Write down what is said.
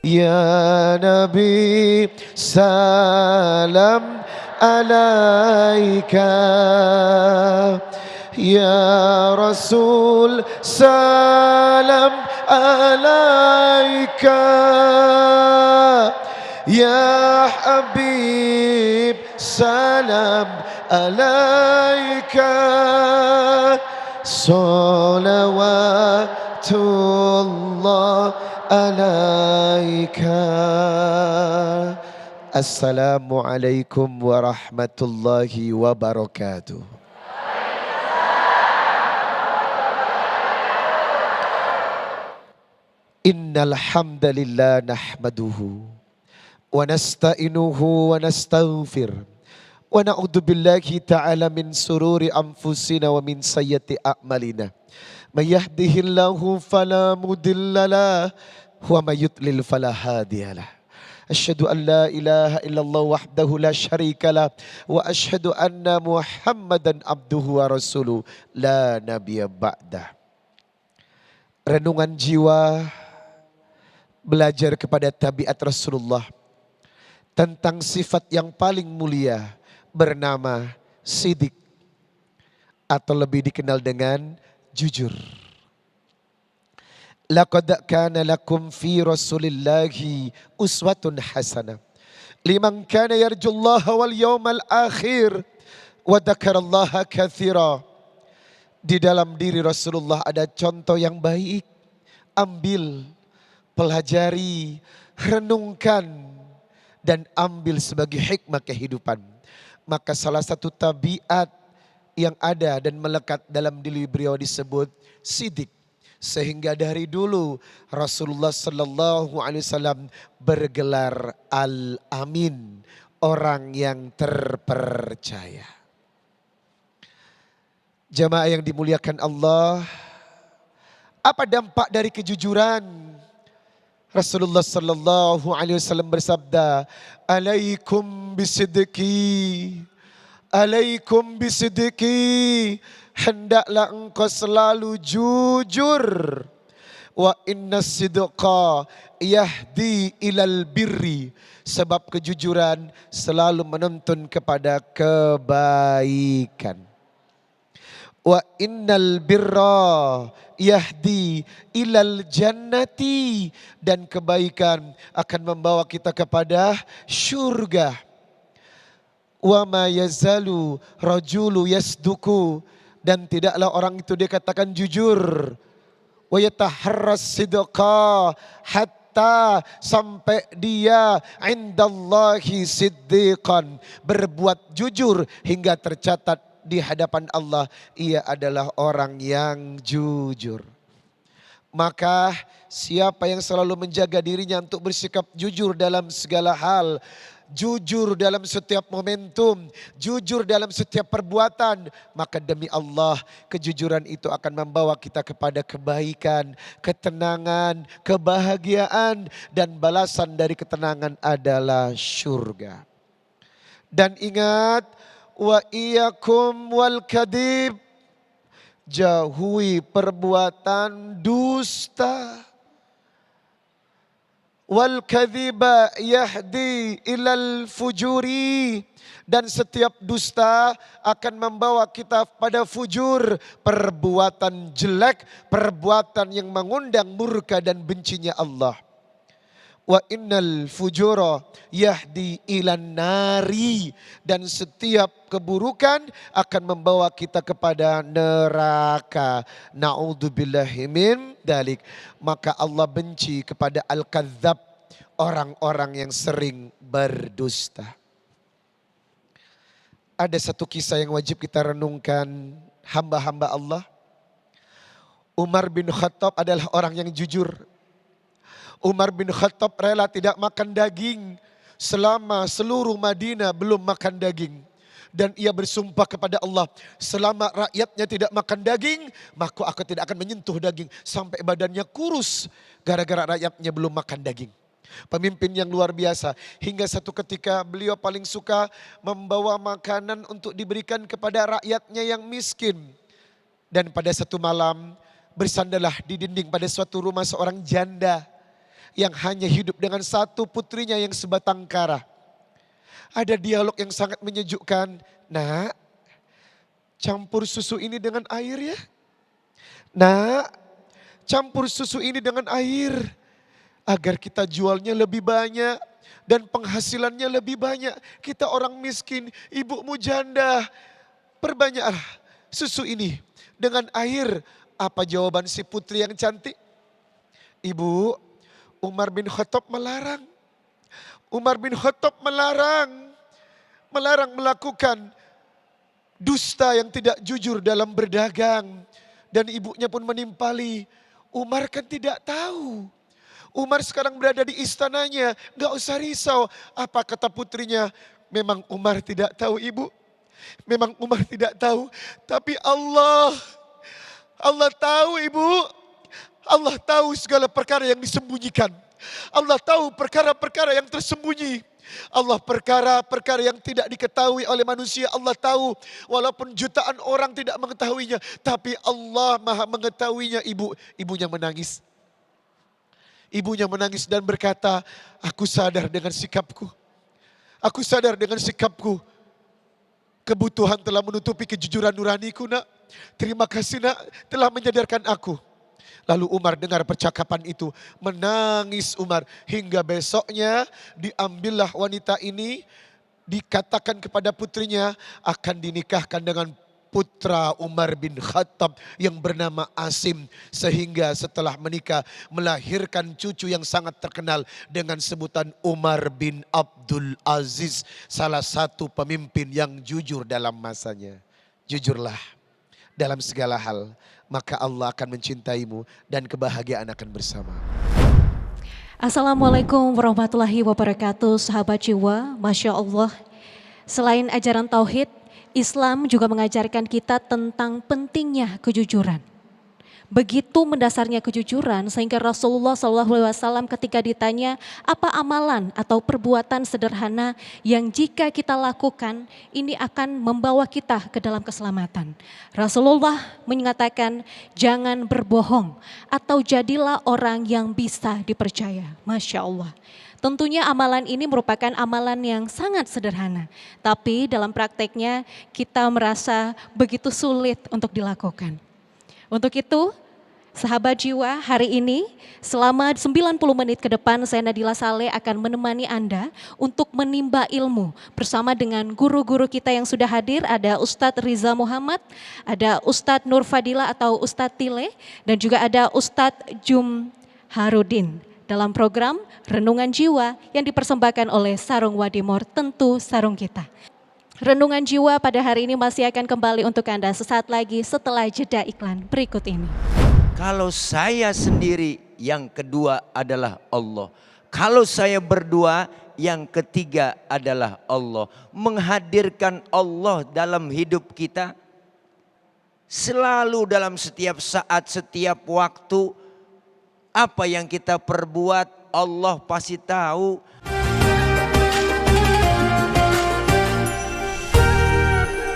Ya Nabi salam alaika, Ya Rasul salam alaika, Ya Habib salam alaika, salawatullah alaika. Assalamualaikum warahmatullahi wabarakatuh. Innal hamdalillah nahmaduhu wa nasta'inuhu wa nastaghfir wa na'udzu billahi ta'ala min sururi anfusina wa min sayyiati a'malina. May yahdihillahu fala mudhillalah wa may yudlil fala hadiyalah. Asyhadu an la ilaha illallah wahdahu la syarikalah wa asyhadu anna Muhammadan abduhu wa rasuluh la nabiyya ba'dah. Renungan jiwa belajar kepada tabiat Rasulullah tentang sifat yang paling mulia bernama sidik atau lebih dikenal dengan jujur. Laqad kana lakum fi Rasulillahi uswatun hasanah liman kana yarjullaha wal yawmal akhir wa dzakarallaha katsira. Di dalam diri Rasulullah ada contoh yang baik. Ambil, pelajari, renungkan, dan ambil sebagai hikmah kehidupan. Maka salah satu tabiat yang ada dan melekat dalam diri beliau disebut sidik. Sehingga dari dulu Rasulullah Sallallahu Alaihi Wasallam bergelar Al-Amin, orang yang terpercaya. Jamaah yang dimuliakan Allah, apa dampak dari kejujuran? Rasulullah Sallallahu Alaihi Wasallam bersabda, "Alaikum bisidqi, alaikum bisidqi." Hendaklah engkau selalu jujur. Wa inna sidqa yahdi ilal birri. Sebab kejujuran selalu menuntun kepada kebaikan. Wa innal birra yahdi ilal jannati, dan kebaikan akan membawa kita kepada syurga. Wa ma yazalu rajulu yasduku, dan tidaklah orang itu dikatakan jujur. Wa yataharras sidqa hatta, sampai dia indallahi siddiqan, berbuat jujur hingga tercatat di hadapan Allah ia adalah orang yang jujur. Maka siapa yang selalu menjaga dirinya untuk bersikap jujur dalam segala hal, jujur dalam setiap momentum, jujur dalam setiap perbuatan, maka demi Allah kejujuran itu akan membawa kita kepada kebaikan, ketenangan, kebahagiaan, dan balasan dari ketenangan adalah syurga. Dan ingat, wa iyyakum wal kadhib, jauhi perbuatan dusta. Wal kadhiba yahdi ilal fujuri, dan setiap dusta akan membawa kita pada fujur, perbuatan jelek, perbuatan yang mengundang murka dan bencinya Allah. Wa innal fujura yahdi ilan nari, dan setiap keburukan akan membawa kita kepada neraka. Na'udzubillahi min dalik. Maka Allah benci kepada al-kadzab, orang-orang yang sering berdusta. Ada satu kisah yang wajib kita renungkan, hamba-hamba Allah. Umar bin Khattab adalah orang yang jujur. Umar bin Khattab rela tidak makan daging selama seluruh Madinah belum makan daging. Dan ia bersumpah kepada Allah, selama rakyatnya tidak makan daging, maka aku tidak akan menyentuh daging. Sampai badannya kurus gara-gara rakyatnya belum makan daging. Pemimpin yang luar biasa. Hingga satu ketika beliau paling suka membawa makanan untuk diberikan kepada rakyatnya yang miskin. Dan pada satu malam bersandarlah di dinding pada suatu rumah seorang janda. yang hanya hidup dengan satu putrinya yang sebatang kara. Ada dialog yang sangat menyejukkan. Nak, campur susu ini dengan air ya. Nak, campur susu ini dengan air. Agar kita jualnya lebih banyak dan penghasilannya lebih banyak. Kita orang miskin, ibumu janda. Perbanyaklah susu ini dengan air. Apa jawaban si putri yang cantik? Ibu, Umar bin Khattab melarang. Umar bin Khattab melarang melakukan dusta yang tidak jujur dalam berdagang. Dan ibunya pun menimpali. Umar kan tidak tahu. Umar sekarang berada di istananya, gak usah risau. Apa kata putrinya? Memang Umar tidak tahu ibu. Memang Umar tidak tahu. Tapi Allah tahu ibu. Allah tahu segala perkara yang disembunyikan. Allah tahu perkara-perkara yang tersembunyi. Allah perkara-perkara yang tidak diketahui oleh manusia Allah tahu. Walaupun jutaan orang tidak mengetahuinya. Tapi Allah maha mengetahuinya ibu. Ibunya menangis. Ibunya menangis dan berkata, aku sadar dengan sikapku. Aku sadar dengan sikapku. Kebutuhan telah menutupi kejujuran nuraniku nak. Terima kasih nak telah menyadarkan aku. Lalu Umar dengar percakapan itu. Menangis Umar. Hingga besoknya diambillah wanita ini. Dikatakan kepada putrinya akan dinikahkan dengan putra Umar bin Khattab yang bernama Asim. Sehingga setelah menikah melahirkan cucu yang sangat terkenal dengan sebutan Umar bin Abdul Aziz. Salah satu pemimpin yang jujur dalam masanya. Jujurlah dalam segala hal. Maka Allah akan mencintaimu dan kebahagiaan akan bersama. Assalamualaikum warahmatullahi wabarakatuh, sahabat jiwa, Masya Allah. Selain ajaran tauhid, Islam juga mengajarkan kita tentang pentingnya kejujuran. Begitu mendasarnya kejujuran sehingga Rasulullah SAW ketika ditanya apa amalan atau perbuatan sederhana yang jika kita lakukan ini akan membawa kita ke dalam keselamatan. Rasulullah mengatakan jangan berbohong atau jadilah orang yang bisa dipercaya. Masya Allah. Tentunya amalan ini merupakan amalan yang sangat sederhana. Tapi dalam prakteknya kita merasa begitu sulit untuk dilakukan. Untuk itu, sahabat jiwa, hari ini selama 90 menit ke depan saya Nadila Saleh akan menemani Anda untuk menimba ilmu bersama dengan guru-guru kita yang sudah hadir. Ada Ustadz Riza Muhammad, ada Ustadz Nur Fadila atau Ustadz Tile, dan juga ada Ustadz Jum Harudin dalam program Renungan Jiwa yang dipersembahkan oleh Sarung Wadimor, tentu sarung kita. Renungan Jiwa pada hari ini masih akan kembali untuk Anda sesaat lagi setelah jeda iklan berikut ini. Kalau saya sendiri, yang kedua adalah Allah. Kalau saya berdua, yang ketiga adalah Allah. Menghadirkan Allah dalam hidup kita selalu dalam setiap saat, setiap waktu. Apa yang kita perbuat Allah pasti tahu.